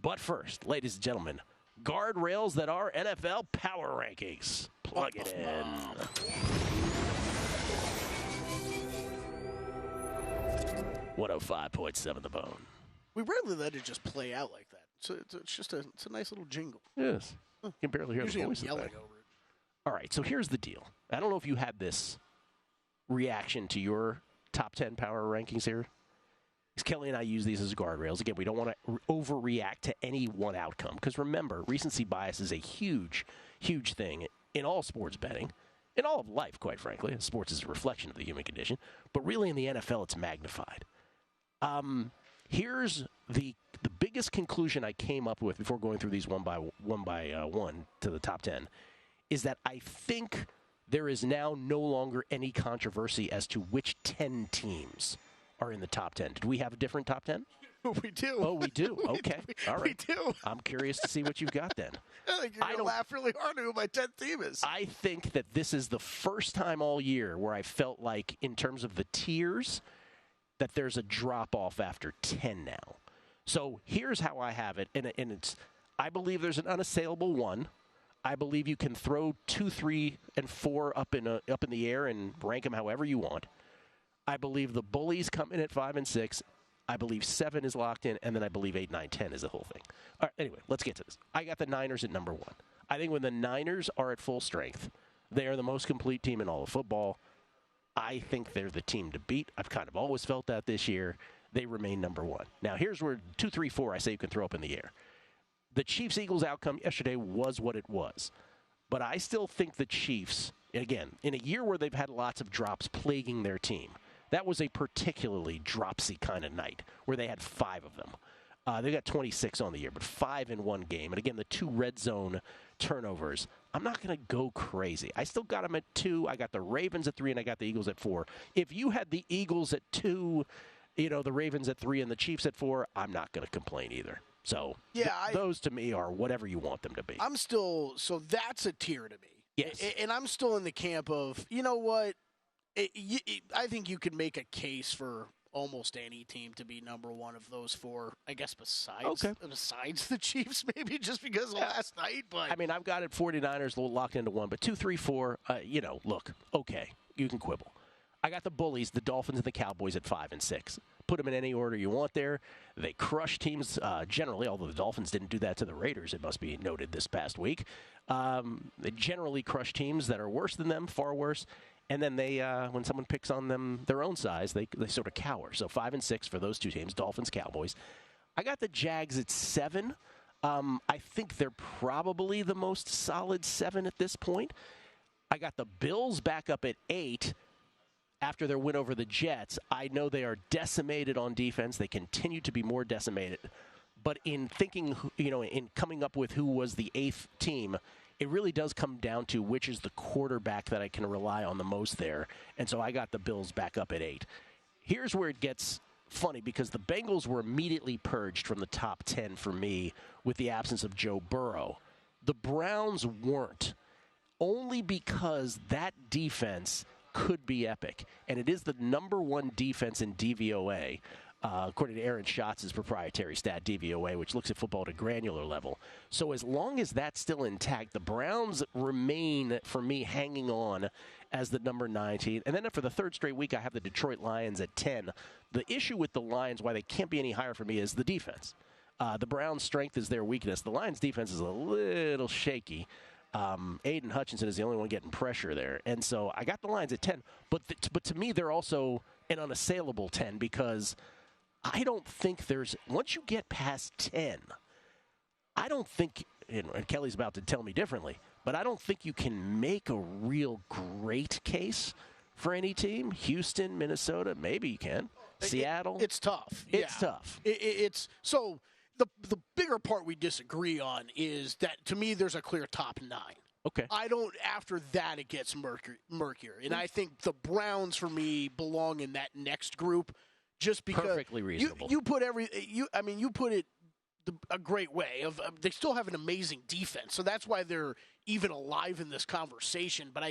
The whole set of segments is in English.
But first, ladies and gentlemen, guardrails that are NFL power rankings. Plug it in. 105.7 The Bone. We rarely let it just play out like that. So it's just a nice little jingle. Yes. You can barely hear Usually the voice I'm in the yelling back. over it. All right, so here's the deal. I don't know if you had this reaction to your top 10 power rankings here. Because Kelly and I use these as guardrails. Again, we don't want to overreact to any one outcome. Because remember, recency bias is a huge, huge thing in all sports betting, in all of life, quite frankly. Sports is a reflection of the human condition. But really in the NFL, it's magnified. Here's the biggest conclusion I came up with before going through these one by one to the top 10 is that I think there is now no longer any controversy as to which 10 teams are in the top 10. Did we have a different top 10? We do. Oh, we do. Okay. All right. We do. I'm curious to see what you've got then. I think you're going to laugh really hard at who my 10th team is. I think that this is the first time all year where I felt like, in terms of the tiers, that there's a drop-off after 10 now. So here's how I have it, and it's, I believe there's an unassailable 1. I believe you can throw 2, 3, and 4 up in the air and rank them however you want. I believe the bullies come in at 5 and 6. I believe 7 is locked in, and then I believe 8, 9, 10 is the whole thing. All right, anyway, let's get to this. I got the Niners at number 1. I think when the Niners are at full strength, they are the most complete team in all of football. I think they're the team to beat. I've kind of always felt that this year. They remain number 1. Now, here's where 2, 3, 4 I say you can throw up in the air. The Chiefs-Eagles outcome yesterday was what it was. But I still think the Chiefs, again, in a year where they've had lots of drops plaguing their team, that was a particularly dropsy kind of night where they had 5 of them. They got 26 on the year, but 5 in one game. And again, the 2 red zone turnovers. I'm not going to go crazy. I still got them at 2. I got the Ravens at 3, and I got the Eagles at 4. If you had the Eagles at 2, the Ravens at 3, and the Chiefs at 4, I'm not going to complain either. So those to me are whatever you want them to be. So that's a tier to me. Yes. And I'm still in the camp of, you know what? I think you could make a case for almost any team to be number 1 of those 4, I guess, besides the Chiefs, maybe just because of last night. But I mean, I've got it 49ers locked into 1, but 2, 3, 4, look, okay, you can quibble. I got the bullies, the Dolphins, and the Cowboys at 5 and 6. Put them in any order you want there. They crush teams generally, although the Dolphins didn't do that to the Raiders, it must be noted this past week. They generally crush teams that are worse than them, far worse. And then they, when someone picks on them their own size, they sort of cower. So 5 and 6 for those 2 teams, Dolphins, Cowboys. I got the Jags at 7. I think they're probably the most solid 7 at this point. I got the Bills back up at 8 after their win over the Jets. I know they are decimated on defense. They continue to be more decimated. But in thinking, in coming up with who was the 8th team, it really does come down to which is the quarterback that I can rely on the most there. And so I got the Bills back up at 8. Here's where it gets funny, because the Bengals were immediately purged from the top 10 for me with the absence of Joe Burrow. The Browns weren't, only because that defense could be epic. And it is the number 1 defense in DVOA. According to Aaron Schatz's proprietary stat, DVOA, which looks at football at a granular level. So as long as that's still intact, the Browns remain, for me, hanging on as the number 19. And then for the 3rd straight week, I have the Detroit Lions at 10. The issue with the Lions, why they can't be any higher for me, is the defense. The Browns' strength is their weakness. The Lions' defense is a little shaky. Aiden Hutchinson is the only one getting pressure there. And so I got the Lions at 10. But to me, they're also an unassailable 10, because I don't think there's, once you get past 10, I don't think, and Kelly's about to tell me differently, but I don't think you can make a real great case for any team. Houston, Minnesota, maybe you can. Seattle. It's tough. It's tough. It's so the bigger part we disagree on is that, to me, there's a clear top 9. Okay. After that, it gets murkier. And I think the Browns, for me, belong in that next group. Just because perfectly reasonable. You put you put it a great way. They still have an amazing defense, so that's why they're even alive in this conversation. But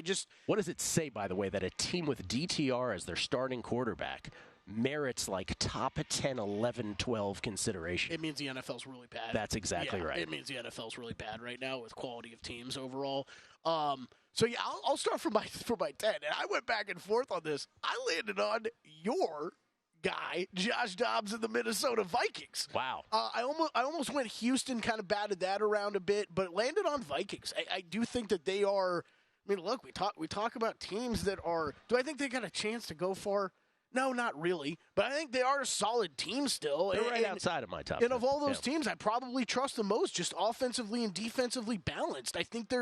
what does it say, by the way, that a team with DTR as their starting quarterback merits like top 10, 11, 12 consideration. It means the NFL's really bad. That's exactly right. It means the NFL's really bad right now with quality of teams overall. So yeah, I'll start from my 10, and I went back and forth on this. I landed on your guy, Josh Dobbs of the Minnesota Vikings. Wow. I almost went Houston, kind of batted that around a bit, but landed on Vikings. I do think that they are. I mean, look, we talk about teams that are. Do I think they got a chance to go far? No, not really. But I think they are a solid team still. They're right outside of my top 10. And of all those teams, I probably trust the most, just offensively and defensively balanced. I think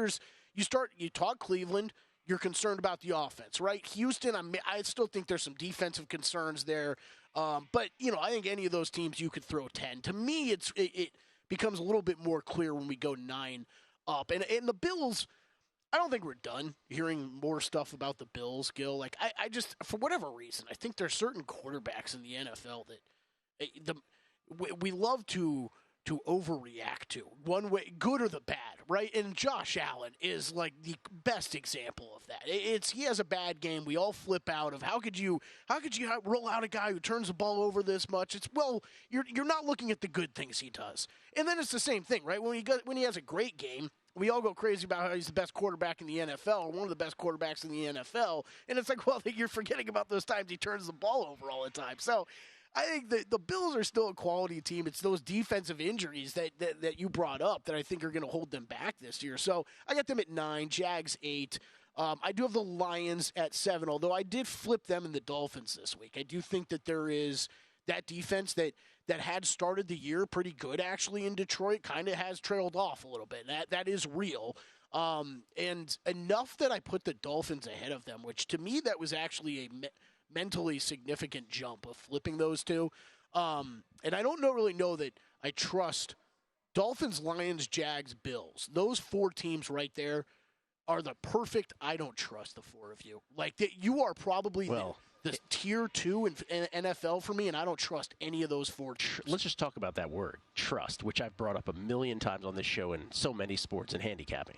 you talk Cleveland. You're concerned about the offense, right? Houston, I still think there's some defensive concerns there. But, I think any of those teams you could throw 10. To me, it becomes a little bit more clear when we go 9 up. And the Bills, I don't think we're done hearing more stuff about the Bills, Gil. Like, I just, for whatever reason, I think there's certain quarterbacks in the NFL that we love to overreact to, one way, good or the bad, right? And Josh Allen is like the best example of that. He has a bad game. We all flip out of how could you roll out a guy who turns the ball over this much? You're not looking at the good things he does. And then it's the same thing, right? When he has a great game, we all go crazy about how he's the best quarterback in the NFL, or one of the best quarterbacks in the NFL. And it's like, well, you're forgetting about those times he turns the ball over all the time. So I think the Bills are still a quality team. It's those defensive injuries that you brought up that I think are going to hold them back this year. So I got them at 9, Jags 8. I do have the Lions at 7, although I did flip them in the Dolphins this week. I do think that there is that defense that had started the year pretty good, actually, in Detroit, kind of has trailed off a little bit. That is real. And enough that I put the Dolphins ahead of them, which to me that was actually a mentally significant jump of flipping those two. And I don't really know that I trust Dolphins, Lions, Jags, Bills. Those 4 teams right there are the perfect I don't trust the 4 of you. Like, you are probably the tier 2 in NFL for me, and I don't trust any of those 4 teams. Let's just talk about that word, trust, which I've brought up a million times on this show in so many sports and handicapping.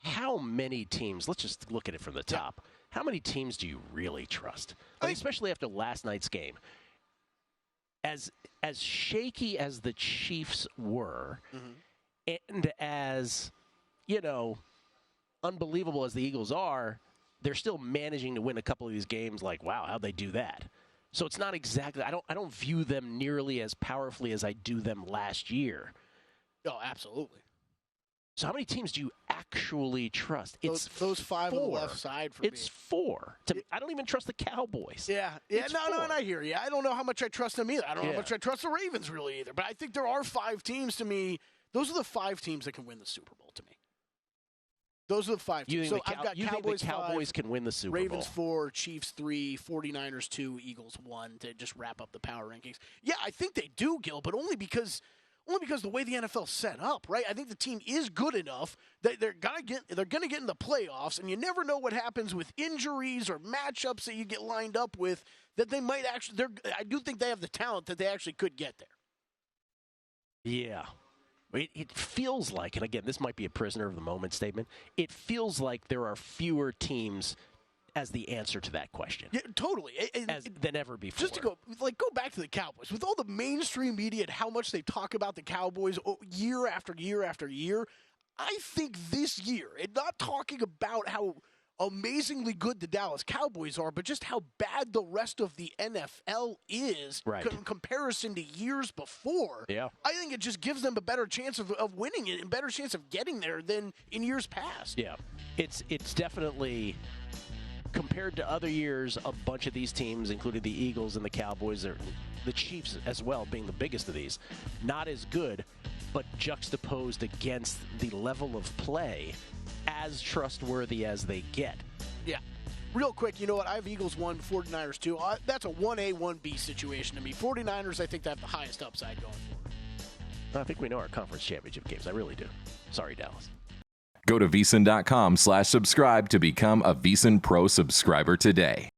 How many teams, let's just look at it from the top, how many teams do you really trust? I mean, especially after last night's game. As shaky as the Chiefs were, and as, unbelievable as the Eagles are, they're still managing to win a couple of these games. Like, wow, how'd they do that? So it's not exactly, I don't view them nearly as powerfully as I do them last year. Oh, absolutely. So how many teams do you actually trust? Those 5 on the left side for me. It's 4. I don't even trust the Cowboys. Yeah, and I hear you. I don't know how much I trust them either. I don't know how much I trust the Ravens really either. But I think there are 5 teams to me. Those are the 5 teams that can win the Super Bowl to me. Those are the 5 teams. So I've got Cowboys, think the Cowboys 5, can win the Super Bowl? Ravens 4, Chiefs 3, 49ers 2, Eagles 1 to just wrap up the power rankings. Yeah, I think they do, Gil, but only because the way the NFL's set up, right? I think the team is good enough that they're gonna get in the playoffs, and you never know what happens with injuries or matchups that you get lined up with. That they might actually. I do think they have the talent that they actually could get there. Yeah. It feels like, and again, this might be a prisoner of the moment statement, it feels like there are fewer teams as the answer to that question. Yeah, totally. Than ever before. Just to go back to the Cowboys. With all the mainstream media and how much they talk about the Cowboys year after year after year, I think this year, and not talking about how amazingly good the Dallas Cowboys are, but just how bad the rest of the NFL is in comparison to years before. Yeah. I think it just gives them a better chance of winning it and better chance of getting there than in years past. Yeah. It's definitely, compared to other years, a bunch of these teams, including the Eagles and the Cowboys, or the Chiefs as well being the biggest of these, not as good, but juxtaposed against the level of play, as trustworthy as they get. Yeah. Real quick, you know what? I have Eagles 1, 49ers 2. That's a 1A, 1B situation to me. 49ers, I think they have the highest upside going forward. I think we know our conference championship games. I really do. Sorry, Dallas. Go to VSiN.com/subscribe to become a VSiN Pro subscriber today.